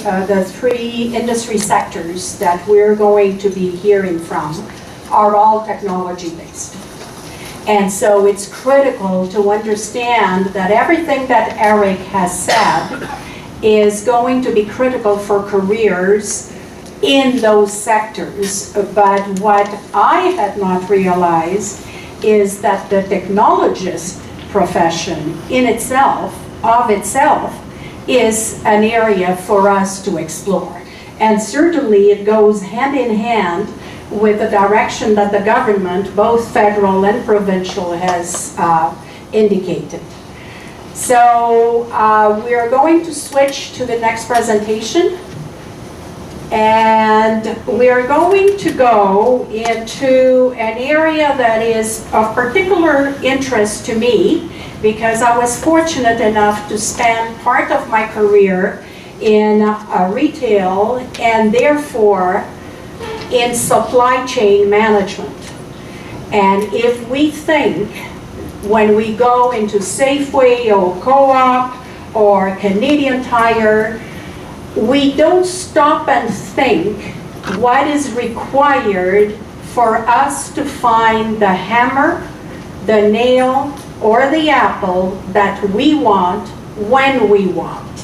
the three industry sectors that we're going to be hearing from are all technology-based. And so it's critical to understand that everything that Eric has said is going to be critical for careers in those sectors. But what I had not realized is that the technologist profession in itself, is an area for us to explore. And certainly it goes hand in hand with the direction that the government, both federal and provincial, has indicated. So we are going to switch to the next presentation. And we are going to go into an area that is of particular interest to me, because I was fortunate enough to spend part of my career in retail and therefore in supply chain management. And if we think, when we go into Safeway or Co-op or Canadian Tire, we don't stop and think what is required for us to find the hammer, the nail, or the apple that we want when we want.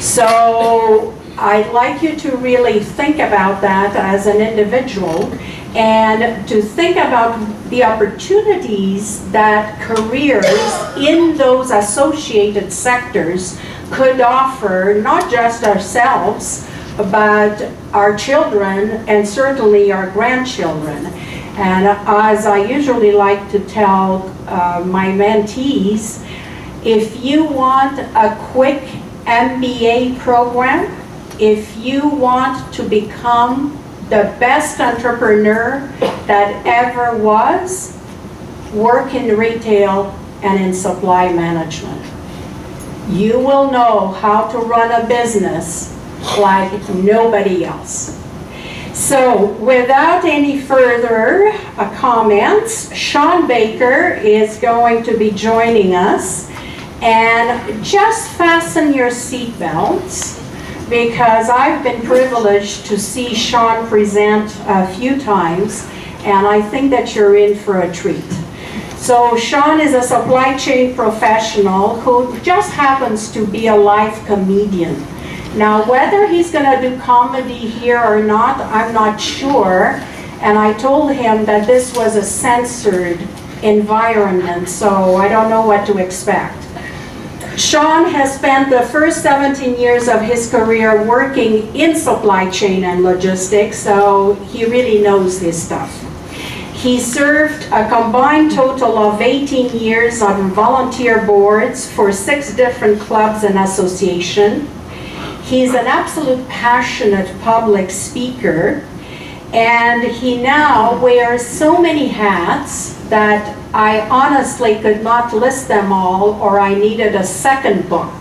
So I'd like you to really think about that as an individual, and to think about the opportunities that careers in those associated sectors could offer, not just ourselves, but our children and certainly our grandchildren. And as I usually like to tell my mentees, if you want a quick MBA program, if you want to become the best entrepreneur that ever was, work in retail and in supply management. You will know how to run a business like nobody else. So without any further comments, Sean Baker is going to be joining us. And just fasten your seatbelts, because I've been privileged to see Sean present a few times, and I think that you're in for a treat. So Sean is a supply chain professional who just happens to be a live comedian. Now, whether he's going to do comedy here or not, I'm not sure. And I told him that this was a censored environment, so I don't know what to expect. Sean has spent the first 17 years of his career working in supply chain and logistics, so he really knows his stuff. He served a combined total of 18 years on volunteer boards for 6 different clubs and associations. He's an absolute passionate public speaker, and he now wears so many hats that I honestly could not list them all, or I needed a second book.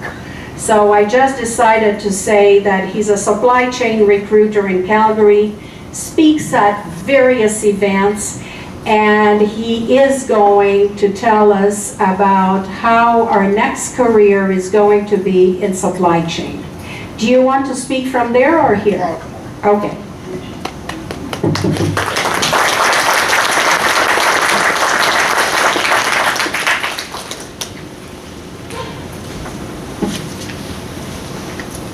So I just decided to say that he's a supply chain recruiter in Calgary, speaks at various events, and he is going to tell us about how our next career is going to be in supply chain. Do you want to speak from there or here? Okay.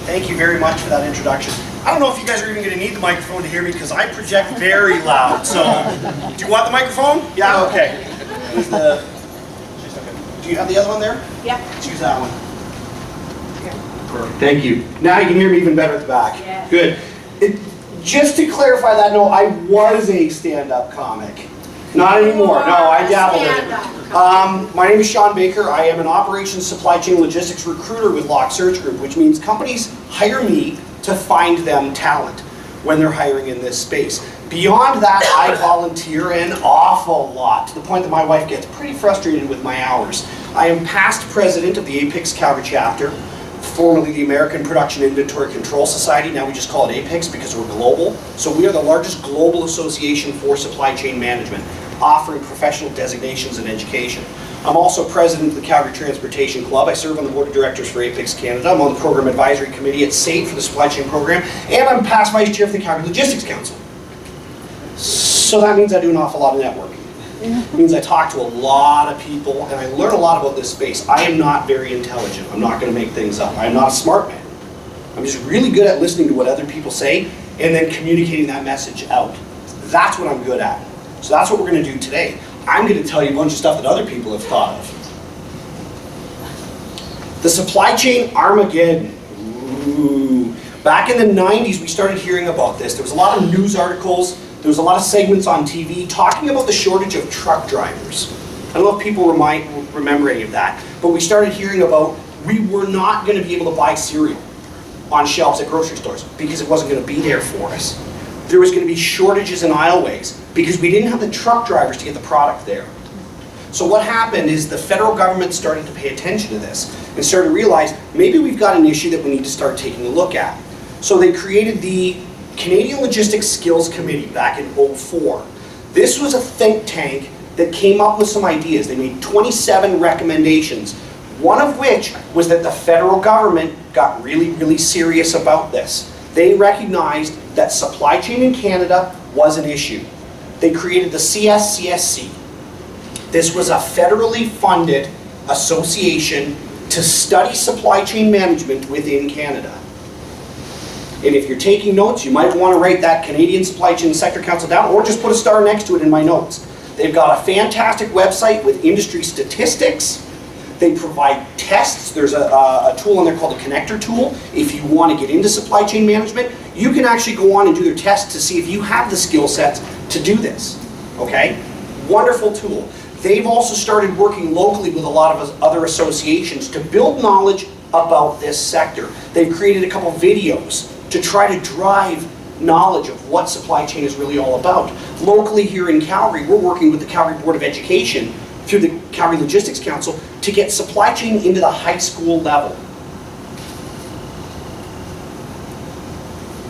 Thank you very much for that introduction. I don't know if you guys are even going to need the microphone to hear me, because I project very loud. So, do you want the microphone? Yeah, okay. Do you have the other one there? Yeah. Choose that one. Perfect. Thank you. Now you can hear me even better at the back. Yeah. Good. Just to clarify that, no, I was a stand-up comic. Not anymore. No, I dabbled in it. My name is Sean Baker. I am an operations supply chain logistics recruiter with Locke Search Group, which means companies hire me to find them talent when they're hiring in this space. Beyond that, I volunteer an awful lot, to the point that my wife gets pretty frustrated with my hours. I am past president of the APIX Calgary chapter, formerly the American Production Inventory Control Society. Now we just call it APIX because we're global. So we are the largest global association for supply chain management, offering professional designations and education. I'm also president of the Calgary Transportation Club. I serve on the board of directors for Apex Canada. I'm on the program advisory committee at SAIT for the supply chain program, and I'm past vice chair for the Calgary Logistics Council. So that means I do an awful lot of networking. It means I talk to a lot of people, and I learn a lot about this space. I am not very intelligent. I'm not going to make things up. I'm not a smart man. I'm just really good at listening to what other people say and then communicating that message out. That's what I'm good at. So that's what we're going to do today. I'm going to tell you a bunch of stuff that other people have thought of. The supply chain Armageddon. Ooh. Back in the 90s, we started hearing about this. There was a lot of news articles. There was a lot of segments on TV talking about the shortage of truck drivers. I don't know if people remember any of that, but we started hearing about we were not going to be able to buy cereal on shelves at grocery stores because it wasn't going to be there for us. There was going to be shortages in aisleways because we didn't have the truck drivers to get the product there. So what happened is the federal government started to pay attention to this and started to realize maybe we've got an issue that we need to start taking a look at. So they created the Canadian Logistics Skills Committee back in 2004. This was a think tank that came up with some ideas. They made 27 recommendations, one of which was that the federal government got really, really serious about this. They recognized that supply chain in Canada was an issue. They created the CSCSC. This was a federally funded association to study supply chain management within Canada. And if you're taking notes, you might want to write that Canadian Supply Chain Sector Council down, or just put a star next to it in my notes. They've got a fantastic website with industry statistics. They provide tests. There's a tool on there called the Connector tool. If you want to get into supply chain management, you can actually go on and do their tests to see if you have the skill sets to do this. Okay? Wonderful tool. They've also started working locally with a lot of other associations to build knowledge about this sector. They've created a couple videos to try to drive knowledge of what supply chain is really all about. Locally here in Calgary, we're working with the Calgary Board of Education through the Calgary Logistics Council to get supply chain into the high school level.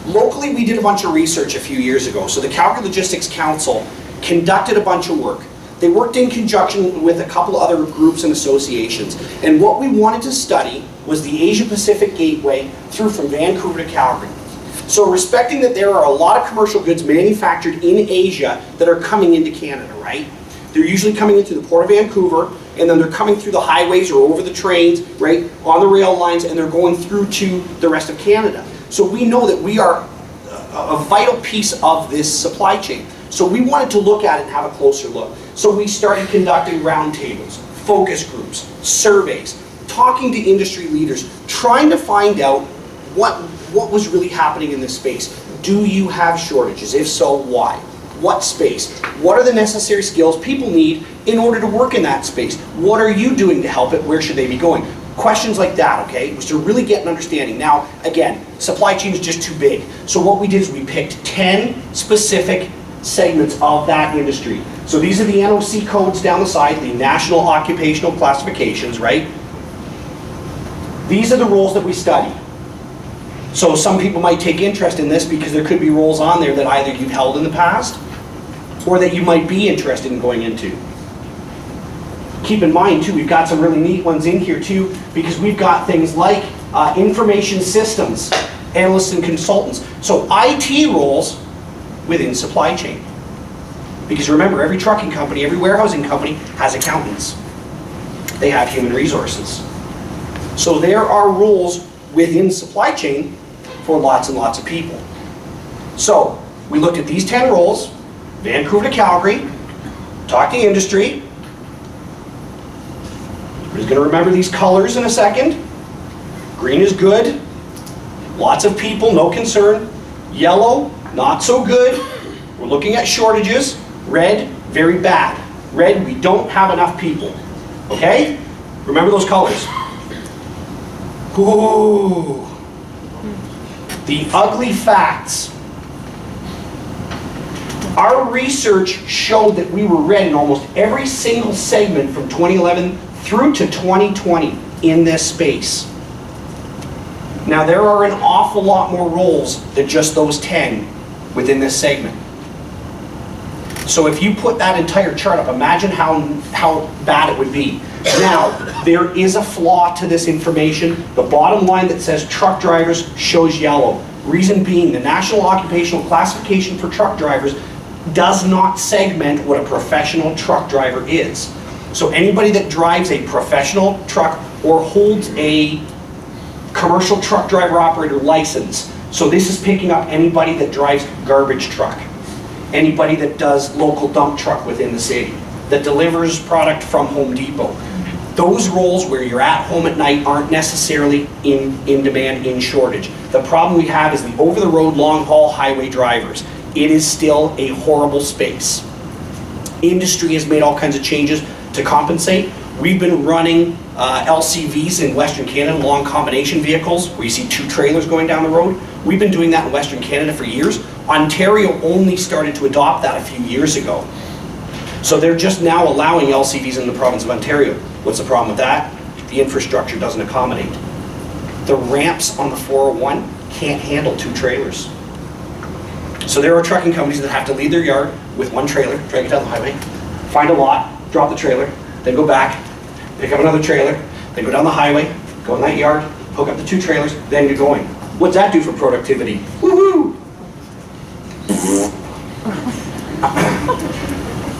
Locally, we did a bunch of research a few years ago. So the Calgary Logistics Council conducted a bunch of work. They worked in conjunction with a couple other groups and associations. And what we wanted to study was the Asia-Pacific Gateway through from Vancouver to Calgary. So respecting that there are a lot of commercial goods manufactured in Asia that are coming into Canada, right? They're usually coming in through the Port of Vancouver, and then they're coming through the highways or over the trains, right, on the rail lines, and they're going through to the rest of Canada. So we know that we are a vital piece of this supply chain. So we wanted to look at it and have a closer look. So we started conducting roundtables, focus groups, surveys, talking to industry leaders, trying to find out what was really happening in this space. Do you have shortages? If so, why? What space? What are the necessary skills people need in order to work in that space? What are you doing to help it? Where should they be going? Questions like that, okay, was to really get an understanding. Now, again, supply chain is just too big. So what we did is we picked 10 specific segments of that industry. So these are the NOC codes down the side, the National Occupational Classifications, right? These are the roles that we study. So some people might take interest in this because there could be roles on there that either you've held in the past or that you might be interested in going into. Keep in mind too, we've got some really neat ones in here too, because we've got things like information systems, analysts and consultants. So IT roles within supply chain. Because remember, every trucking company, every warehousing company has accountants. They have human resources. So there are roles within supply chain for lots and lots of people. So we looked at these 10 roles, Vancouver to Calgary, talked to industry. We're just going to remember these colors in a second. Green is good, lots of people, no concern. Yellow, not so good. We're looking at shortages. Red, very bad. Red, we don't have enough people. Okay? Remember those colors. Ooh. The ugly facts. Our research showed that we were red in almost every single segment from 2011 through to 2020 in this space. Now there are an awful lot more roles than just those 10 within this segment. So if you put that entire chart up, imagine how bad it would be. Now, there is a flaw to this information. The bottom line that says truck drivers shows yellow. Reason being, the National Occupational Classification for truck drivers does not segment what a professional truck driver is. So anybody that drives a professional truck or holds a commercial truck driver operator license, so this is picking up anybody that drives garbage truck, anybody that does local dump truck within the city, that delivers product from Home Depot. Those roles where you're at home at night aren't necessarily in demand, in shortage. The problem we have is the over-the-road, long-haul highway drivers. It is still a horrible space. Industry has made all kinds of changes to compensate. We've been running LCVs in Western Canada, long combination vehicles, where you see 2 trailers going down the road. We've been doing that in Western Canada for years. Ontario only started to adopt that a few years ago. So they're just now allowing LCVs in the province of Ontario. What's the problem with that? The infrastructure doesn't accommodate. The ramps on the 401 can't handle 2 trailers. So there are trucking companies that have to leave their yard with 1 trailer, drag it down the highway, find a lot, drop the trailer, then go back, pick up another trailer, then go down the highway, go in that yard, hook up the 2 trailers, then you're going. What's that do for productivity? Woohoo!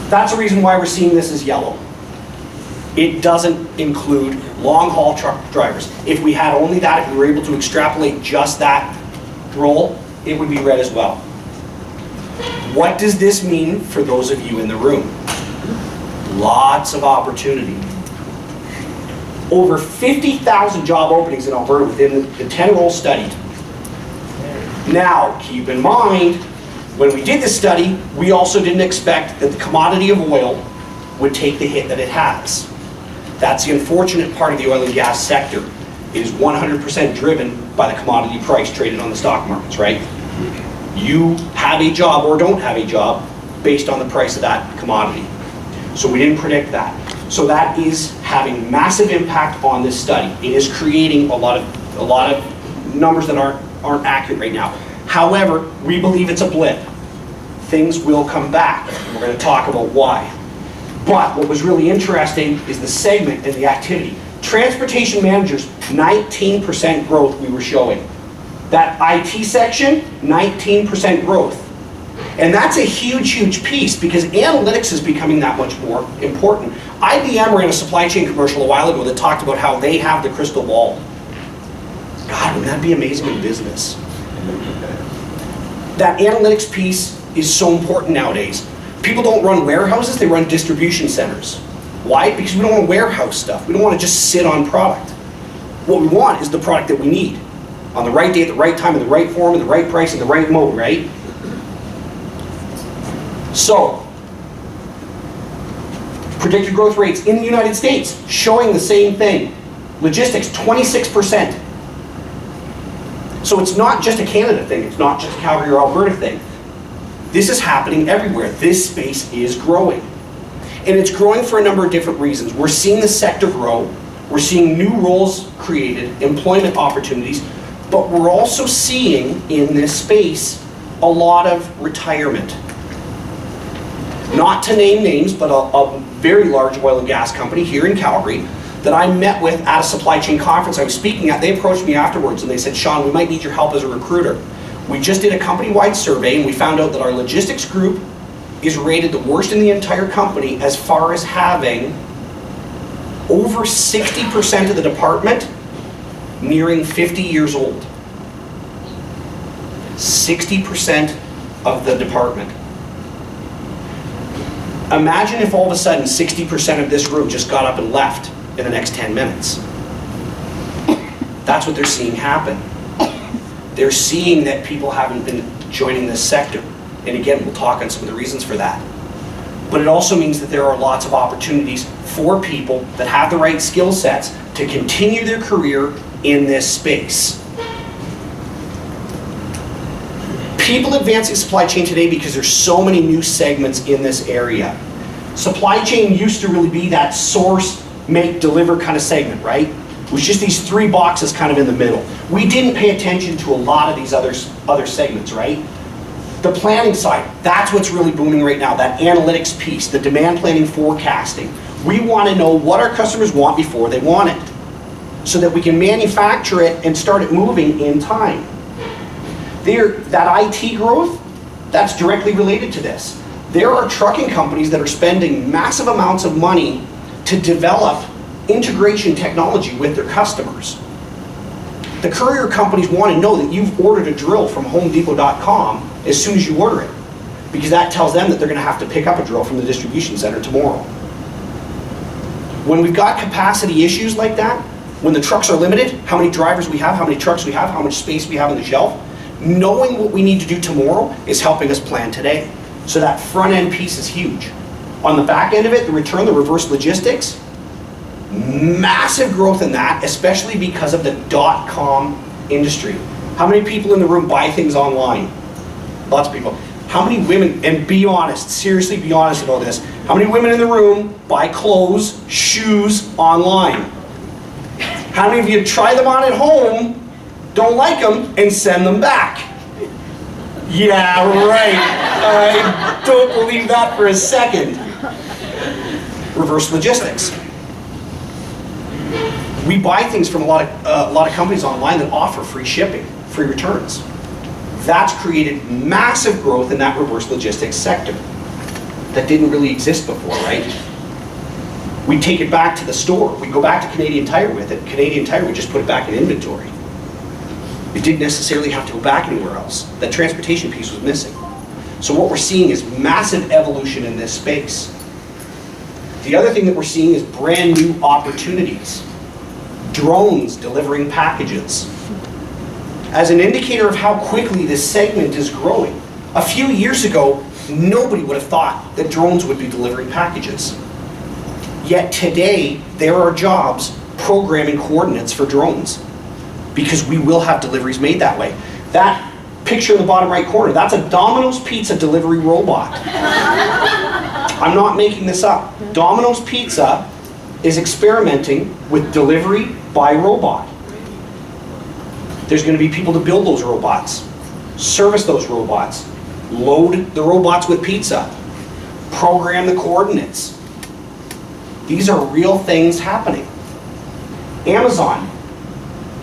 That's the reason why we're seeing this as yellow. It doesn't include long-haul truck drivers. If we had only that, if we were able to extrapolate just that role, it would be red as well. What does this mean for those of you in the room? Lots of opportunity. Over 50,000 job openings in Alberta within the 10 roles studied. Now, keep in mind, when we did this study, we also didn't expect that the commodity of oil would take the hit that it has. That's the unfortunate part of the oil and gas sector. It is 100% driven by the commodity price traded on the stock markets, right? You have a job or don't have a job based on the price of that commodity. So we didn't predict that. So that is having massive impact on this study. It is creating a lot of numbers that aren't accurate right now. However, we believe it's a blip. Things will come back. We're going to talk about why. But what was really interesting is the segment and the activity. Transportation managers, 19% growth we were showing. That IT section, 19% growth. And that's a huge, huge piece because analytics is becoming that much more important. IBM ran a supply chain commercial a while ago that talked about how they have the crystal ball. God, wouldn't that be amazing in business? That analytics piece is so important nowadays. People don't run warehouses, they run distribution centers. Why? Because we don't want to warehouse stuff. We don't want to just sit on product. What we want is the product that we need. On the right day, at the right time, in the right form, in the right price, in the right mode, right? So, predicted growth rates in the United States showing the same thing. Logistics, 26%. So it's not just a Canada thing, it's not just a Calgary or Alberta thing. This is happening everywhere. This space is growing. And it's growing for a number of different reasons. We're seeing the sector grow, we're seeing new roles created, employment opportunities, but we're also seeing in this space a lot of retirement. Not to name names, but a very large oil and gas company here in Calgary that I met with at a supply chain conference I was speaking at. They approached me afterwards and they said, Sean, we might need your help as a recruiter. We just did a company-wide survey and we found out that our logistics group is rated the worst in the entire company as far as having over 60% of the department nearing 50 years old. 60% of the department. Imagine if all of a sudden 60% of this room just got up and left in the next 10 minutes. That's what they're seeing happen. They're seeing that people haven't been joining this sector. And again, we'll talk on some of the reasons for that. But it also means that there are lots of opportunities for people that have the right skill sets to continue their career in this space. People advancing supply chain today because there's so many new segments in this area. Supply chain used to really be that source, make, deliver kind of segment, right? It was just these 3 boxes kind of in the middle. We didn't pay attention to a lot of these other segments, right? The planning side, that's what's really booming right now, that analytics piece, the demand planning forecasting. We want to know what our customers want before they want it, so that we can manufacture it and start it moving in time. That IT growth, that's directly related to this. There are trucking companies that are spending massive amounts of money to develop integration technology with their customers. The courier companies want to know that you've ordered a drill from HomeDepot.com as soon as you order it, because that tells them that they're going to have to pick up a drill from the distribution center tomorrow. When we've got capacity issues like that, when the trucks are limited, how many drivers we have, how many trucks we have, how much space we have on the shelf, knowing what we need to do tomorrow is helping us plan today. So that front end piece is huge. On the back end of it, the reverse logistics, massive growth in that, especially because of the .com industry. How many people in the room buy things online? Lots of people. How many women, and be honest, seriously be honest about this, how many women in the room buy clothes, shoes online? How many of you try them on at home, don't like them, and send them back? Yeah, right. I don't believe that for a second. Reverse logistics. We buy things from a lot of companies online that offer free shipping, free returns. That's created massive growth in that reverse logistics sector that didn't really exist before, right? We take it back to the store. We go back to Canadian Tire with it. Canadian Tire, we just put it back in inventory. It didn't necessarily have to go back anywhere else. That transportation piece was missing. So what we're seeing is massive evolution in this space. The other thing that we're seeing is brand new opportunities. Drones delivering packages. As an indicator of how quickly this segment is growing, a few years ago, nobody would have thought that drones would be delivering packages. Yet today, there are jobs programming coordinates for drones, because we will have deliveries made that way. That picture in the bottom right corner, that's a Domino's Pizza delivery robot. I'm not making this up. Domino's Pizza is experimenting with delivery by robot. There's going to be people to build those robots, service those robots, load the robots with pizza, program the coordinates. These are real things happening. Amazon,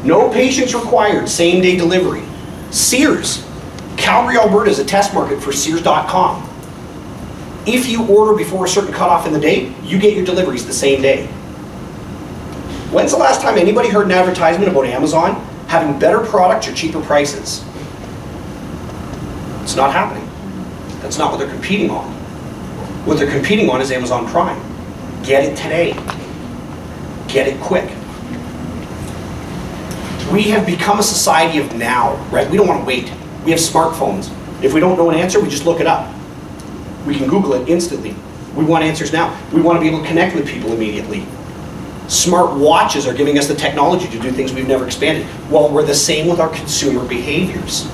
no patience required, same-day delivery. Sears, Calgary, Alberta is a test market for Sears.com. If you order before a certain cutoff in the day, you get your deliveries the same day. When's the last time anybody heard an advertisement about Amazon having better products or cheaper prices? It's not happening. That's not what they're competing on. What they're competing on is Amazon Prime. Get it today. Get it quick. We have become a society of now, right? We don't want to wait. We have smartphones. If we don't know an answer, we just look it up. We can Google it instantly. We want answers now. We want to be able to connect with people immediately. Smart watches are giving us the technology to do things we've never expanded. Well, we're the same with our consumer behaviors.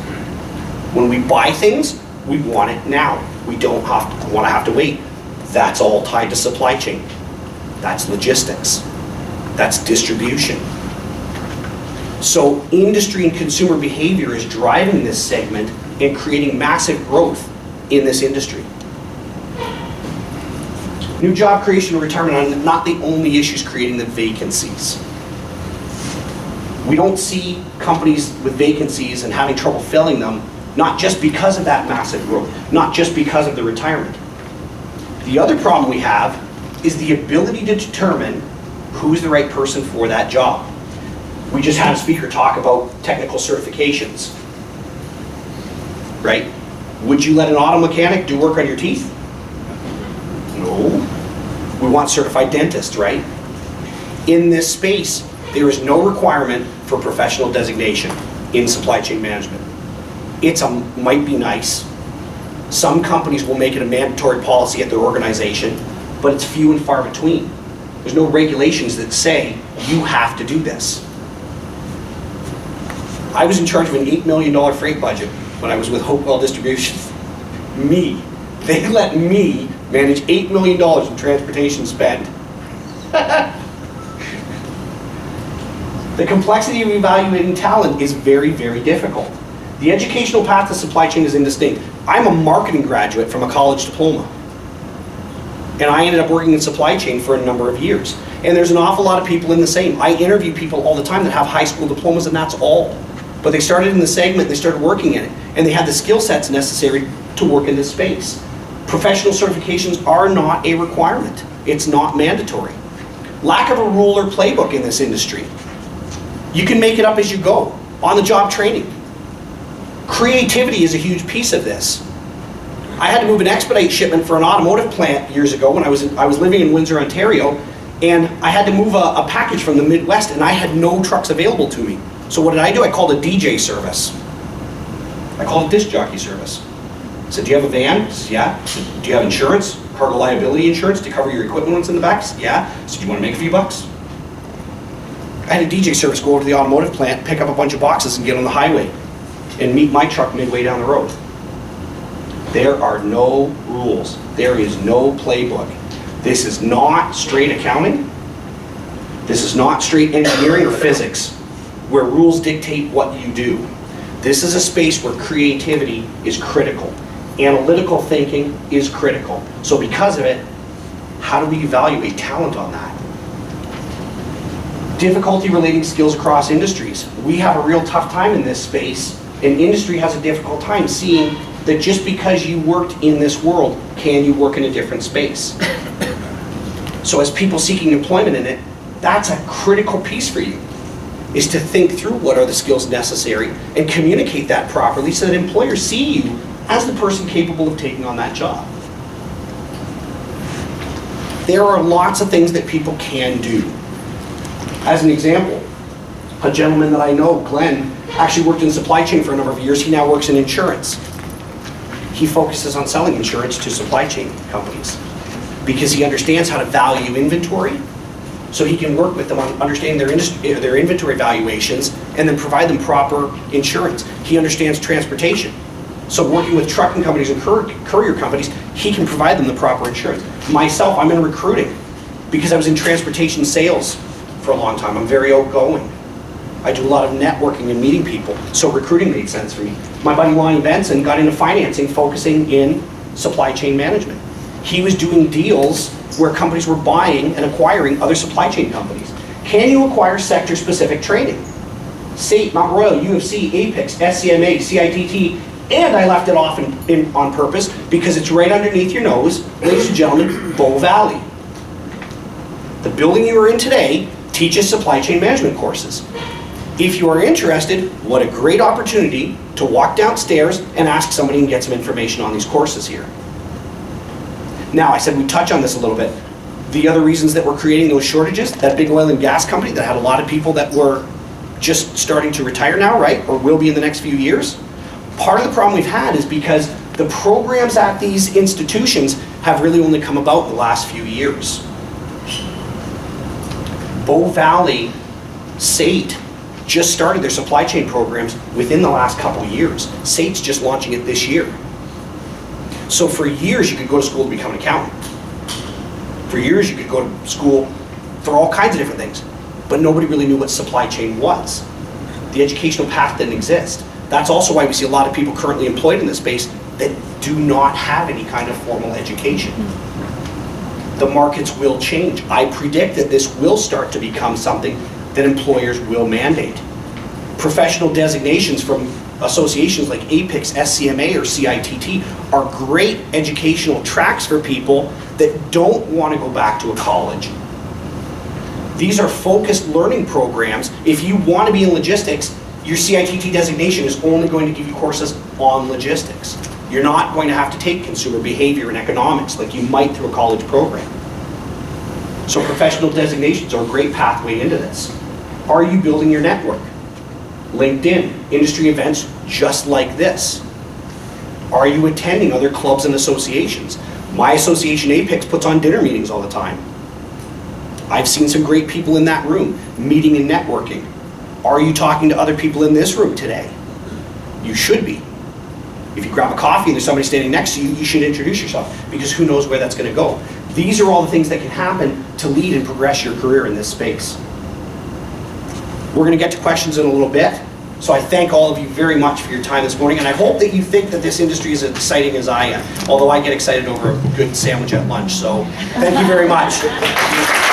When we buy things, we want it now. We don't want to have to wait. That's all tied to supply chain. That's logistics. That's distribution. So industry and consumer behavior is driving this segment and creating massive growth in this industry. New job creation and retirement are not the only issues creating the vacancies. We don't see companies with vacancies and having trouble filling them, not just because of that massive growth, not just because of the retirement. The other problem we have is the ability to determine who's the right person for that job. We just had a speaker talk about technical certifications, right? Would you let an auto mechanic do work on your teeth? No. We want certified dentists, right? In this space, there is no requirement for professional designation in supply chain management. It might be nice. Some companies will make it a mandatory policy at their organization, but it's few and far between. There's no regulations that say you have to do this. I was in charge of an $8 million freight budget when I was with Hopewell Distribution. They let me manage $8 million in transportation spend. The complexity of evaluating talent is very, very difficult. The educational path to supply chain is indistinct. I'm a marketing graduate from a college diploma. And I ended up working in supply chain for a number of years. And there's an awful lot of people in the same. I interview people all the time that have high school diplomas, and that's all. But they started in the segment, they started working in it, and they had the skill sets necessary to work in this space. Professional certifications are not a requirement. It's not mandatory. Lack of a rule or playbook in this industry. You can make it up as you go, on-the-job training. Creativity is a huge piece of this. I had to move an expedite shipment for an automotive plant years ago when I was living in Windsor, Ontario, and I had to move a package from the Midwest, and I had no trucks available to me. So what did I do? I called a DJ service. I called a disc jockey service. I said, do you have a van? I said, yeah. I said, do you have insurance? Cargo liability insurance to cover your equipment when it's in the back? I said, yeah. I said, do you want to make a few bucks? I had a DJ service go over to the automotive plant, pick up a bunch of boxes and get on the highway and meet my truck midway down the road. There are no rules. There is no playbook. This is not straight accounting. This is not straight engineering or physics, where rules dictate what you do. This is a space where creativity is critical. Analytical thinking is critical. So because of it, how do we evaluate talent on that? Difficulty relating skills across industries. We have a real tough time in this space, and industry has a difficult time seeing that just because you worked in this world, can you work in a different space? So as people seeking employment in it, that's a critical piece for you, is to think through what are the skills necessary and communicate that properly so that employers see you as the person capable of taking on that job. There are lots of things that people can do. As an example, a gentleman that I know, Glenn, actually worked in supply chain for a number of years. He now works in insurance. He focuses on selling insurance to supply chain companies because he understands how to value inventory, so he can work with them on understanding their inventory valuations and then provide them proper insurance. He understands transportation. So working with trucking companies and courier companies, he can provide them the proper insurance. Myself, I'm in recruiting because I was in transportation sales for a long time. I'm very outgoing. I do a lot of networking and meeting people, so recruiting made sense for me. My buddy Lonnie Benson got into financing, focusing in supply chain management. He was doing deals where companies were buying and acquiring other supply chain companies. Can you acquire sector-specific training? SAIT, Mount Royal, UFC, APICS, SCMA, CITT, and I left it off on purpose because it's right underneath your nose, ladies and gentlemen, Bow Valley. The building you are in today teaches supply chain management courses. If you are interested, what a great opportunity to walk downstairs and ask somebody and get some information on these courses here. Now, I said we'd touch on this a little bit. The other reasons that we're creating those shortages, that big oil and gas company that had a lot of people that were just starting to retire now, right, or will be in the next few years, part of the problem we've had is because the programs at these institutions have really only come about in the last few years. Bow Valley, SAIT, just started their supply chain programs within the last couple of years. SAIT's just launching it this year. So for years you could go to school to become an accountant. For years you could go to school for all kinds of different things, but nobody really knew what supply chain was. The educational path didn't exist. That's also why we see a lot of people currently employed in this space that do not have any kind of formal education. The markets will change. I predict that this will start to become something that employers will mandate. Professional designations from associations like APICS, SCMA, or CITT are great educational tracks for people that don't want to go back to a college. These are focused learning programs. If you want to be in logistics, your CITT designation is only going to give you courses on logistics. You're not going to have to take consumer behavior and economics like you might through a college program. So professional designations are a great pathway into this. Are you building your network? LinkedIn, industry events just like this. Are you attending other clubs and associations? My association, APICS, puts on dinner meetings all the time. I've seen some great people in that room, meeting and networking. Are you talking to other people in this room today? You should be. If you grab a coffee and there's somebody standing next to you, you should introduce yourself, because who knows where that's going to go. These are all the things that can happen to lead and progress your career in this space. We're going to get to questions in a little bit. So I thank all of you very much for your time this morning, and I hope that you think that this industry is as exciting as I am, although I get excited over a good sandwich at lunch. So thank you very much.